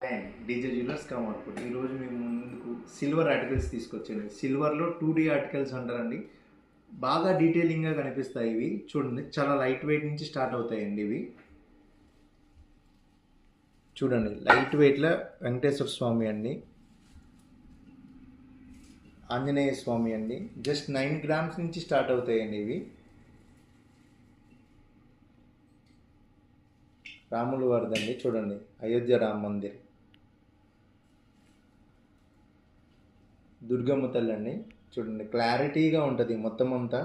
And DJ jewellers కామర్పుడ్ ఈరోజు మేము ముందుకు సిల్వర్ ఆర్టికల్స్ తీసుకొచ్చాను. సిల్వర్లో 2D ఆర్టికల్స్ అంటారండి. బాగా డీటెయిలింగ్గా కనిపిస్తాయి ఇవి. చూడండి, చాలా లైట్ వెయిట్ నుంచి స్టార్ట్ అవుతాయండి ఇవి. చూడండి, లైట్ వెయిట్లో వెంకటేశ్వర స్వామి అండి, ఆంజనేయ స్వామి అండి. జస్ట్ 9 గ్రామ్స్ నుంచి స్టార్ట్ అవుతాయండి ఇవి. రాములు వారిదండి, చూడండి, అయోధ్య రామ మందిర్. దుర్గమ్మ తల్లి అండి, చూడండి, క్లారిటీగా ఉంటుంది మొత్తం అంతా.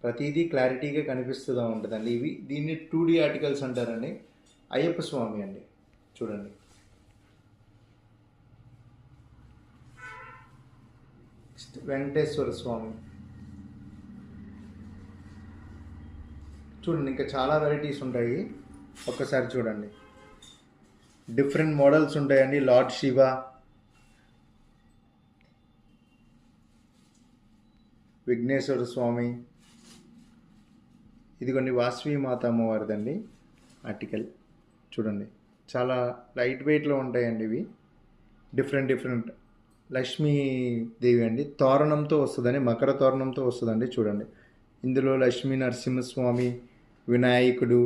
ప్రతిదీ క్లారిటీగా కనిపిస్తూ ఉంటుందండి. దీన్ని 2D ఆర్టికల్స్ అంటారండి. అయ్యప్ప స్వామి అండి, చూడండి. వెంకటేశ్వర స్వామి చూడండి. ఇంకా చాలా వెరైటీస్ ఉంటాయి, ఒక్కసారి చూడండి. డిఫరెంట్ మోడల్స్ ఉంటాయండి. లార్డ్ శివ, విఘ్నేశ్వర స్వామి, ఇదిగోండి వాసవి మాత అమ్మవారిదండి ఆర్టికల్. చూడండి, చాలా లైట్ వెయిట్లో ఉంటాయండి ఇవి. డిఫరెంట్ లక్ష్మీదేవి అండి, తోరణంతో వస్తుందండి, మకర తోరణంతో వస్తుందండి. చూడండి, ఇందులో లక్ష్మీ నరసింహస్వామి, వినాయకుడు,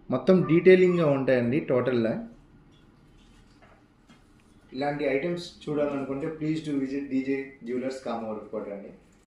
మొత్తం డీటెయిలింగ్గా ఉంటాయండి టోటల్గా. ఇలాంటి ఐటమ్స్ చూడాలనుకుంటే please to visit DJ jewellers Kamavarapukota అండి.